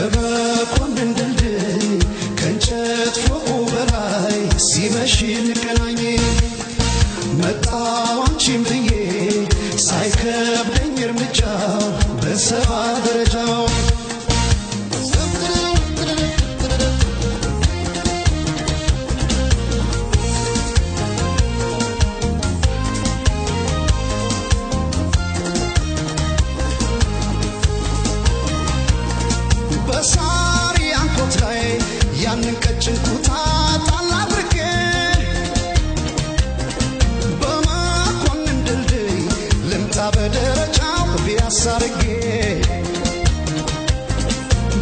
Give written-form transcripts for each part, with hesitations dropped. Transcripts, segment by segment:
ከበቆንን ድልድይ ከእንጨት ፎቁ በላይ ሲመሽ እንገናኝ መጣሁ አንቺን ብዬ ሳይከብደኝ እርምጃው በሰባ ደረጃው በሳሪ አንኮት ላይ ያንን ቀጭን ኩታ ጣል አድርጌ በመኮንን ድልድይ ልምጣ በደረጃው ቢያሳርጌ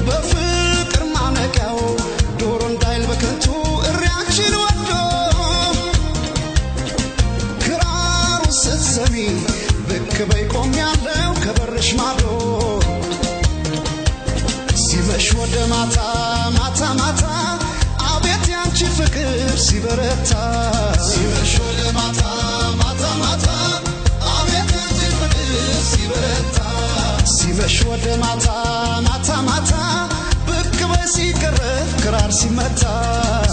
በፍቅር ማነቂያው ዶሮ እንዳይል በከንቱ እሪያችን ወዶ ክራሩ ስትሰሚ ብቅ በይ ቆሜያለሁ ከበርሽ ማዶ ሲመሽ ወደ ማታ ማታ ማታ አቤት ያንቺ ፍቅር ሲበረታ ሲመሽ ወደ ማታ ማታ ማታ አቤት ያንቺ ፍቅር ሲበረታ ሲመሽ ወደ ማታ ማታ ማታ ብቅ በይ ሲቀረብ ክራር ሲመታ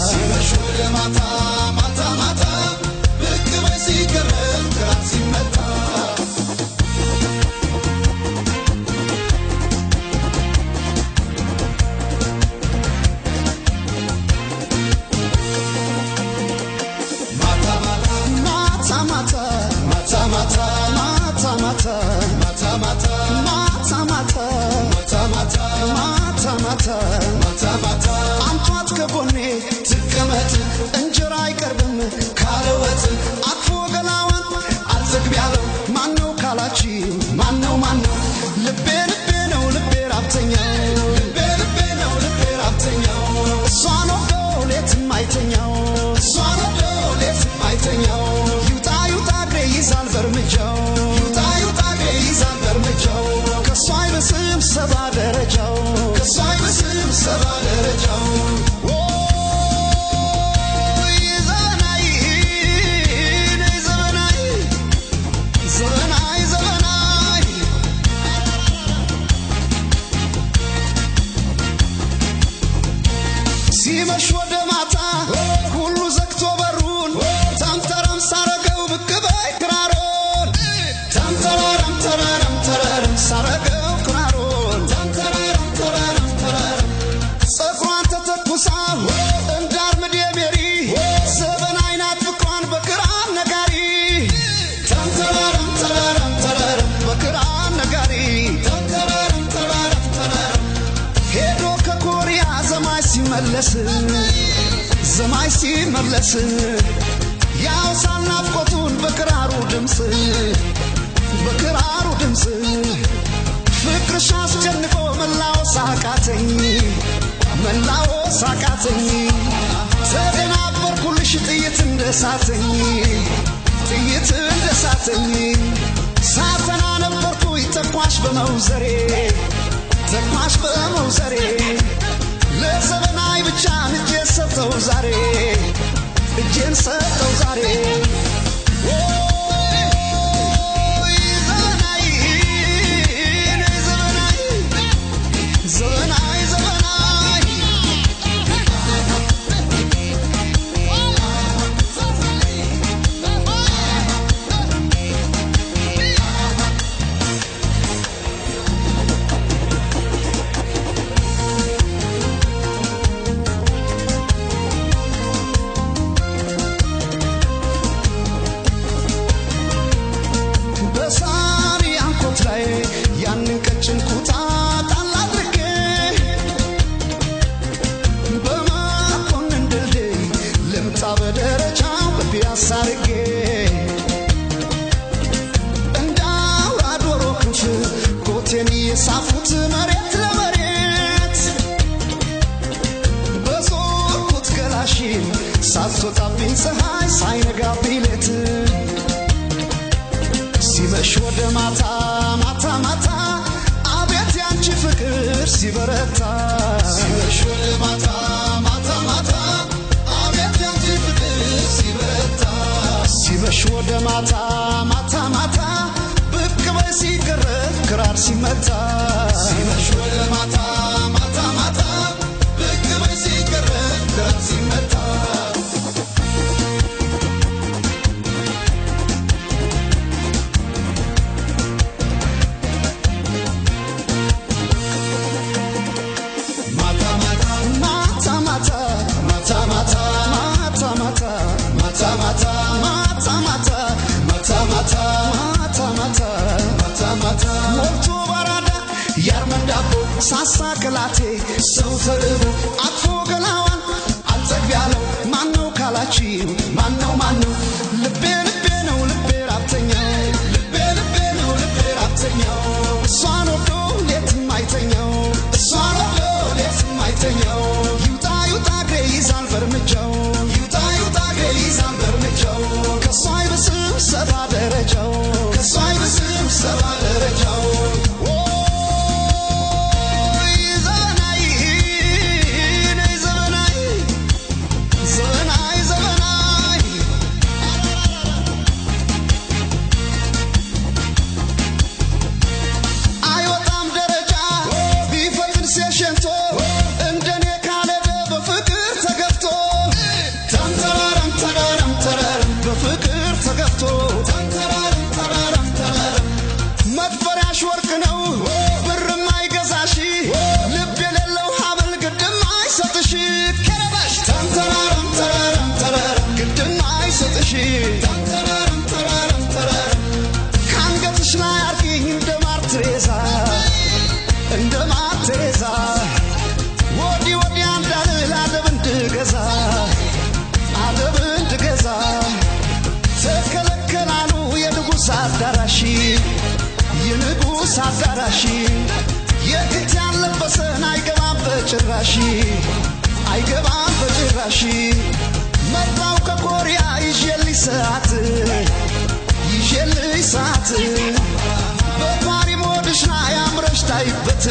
ሲመሽ ወደ ማታ ማታ ማታ ብቅ በይ ሲቀረብ ክራር ሲመታ አንቷት ከጎኔ ትቀመጥ እንጀራ አይቀርብም ካለወጥ አቅፎ ገላዋን አልዘግብ ያለው ማነው ካላች ማነው ልቤ ልቤ ነው ልቤ ራብተኛው ልቤ ልቤ ነው ልቤ ራብተኛው እሷን ወዶ ሌትም አይተኛው እሷን ወዶ ሌትም አይተኛው ይውጣ ይውጣ እግሬ ይዛል በርምጃው ይውጣ ይውጣ እግሬ ይዛል በርምጃው ከሷ አይበስም ሰባ ደረጃው ከሷ አይበስም ሰባ ደረጃው ሲመሽ ወደ ማታ ሁሉ ዘግቶ በሩን ተንተረም ሳረገው ብቅ በይ ክራሮን ተንተረም ተረረም ተረረም ሳረገው ክራሮን ተንተረም ተረረም ተረረም ጸጉሯን ተተኩሳ እንዳር ምድሜሪ ዘበን አይናት ፍቅሯን በክራር ነጋሪ ተንተረም ተረረም ተረረም በክራር ነጋሪ ተንተረም ተረረም ተረረም ሄዶ ከኮሪያ ዘማይ ሲመለስ ያው ሳናፍቆቱን በክራሩ ድምጽ ፍቅርሽ አስጨንቆ መላወስ አቃተኝ ተደናበርኩልሽ ጥይት እንደሳተኝ ሳተና ነበርኩኝ ተኳሽ በመውዘሬ ለዘበናይ ብቻ እጄን ሰጠው ዛሬ ሳርጌ እንዳውራ ዶሮ ክንፍ ኮቴን የሳፉት መሬት ለመሬት በዞርኩት ገላሽን ሳትወጣብኝ ፀሐይ ሳይነጋብኝ ሌት ሲመሽ ወደ ማታ አቤት ያንቺ ፍቅር ሲበረታ ሲመሽ ወደ ማታ አቤት ያንቺ ፍቅር ሲበረታ ሲመሽ ወደ ማታ ብቅ በይ ሲቀረብ ክራር ሲመታ ሲመሽ ወደ ማታ ጠላቴ ሰው ተርቦ አቅፎ ገላዋን አልጠግብ ያለው ማነው ካላችሁ ማነው ልቤ ነው ልቤ ራብተኛው ልቤ ነው ልቤ ራብተኛው እሷን ወዶ ሌትም አይተኛው እሷን ወዶ ሌትም አይተኛው ይውጣ እግሬ ይዛል በርምጃው ይውጣ እግሬ ይዛል በርምጃው ከሷ አይብስም ሰባ ደረጃው ከሷ አይብስም ሰባ ደረጃው የንጉስ አዳራሽ የግድ ያለበሰን አይገባም በጭራሽ መጣው ከኮሪያ ይዤልኝ ሰዓት በፓሪ ሞድሽ ላይ አምረሽ ታይበት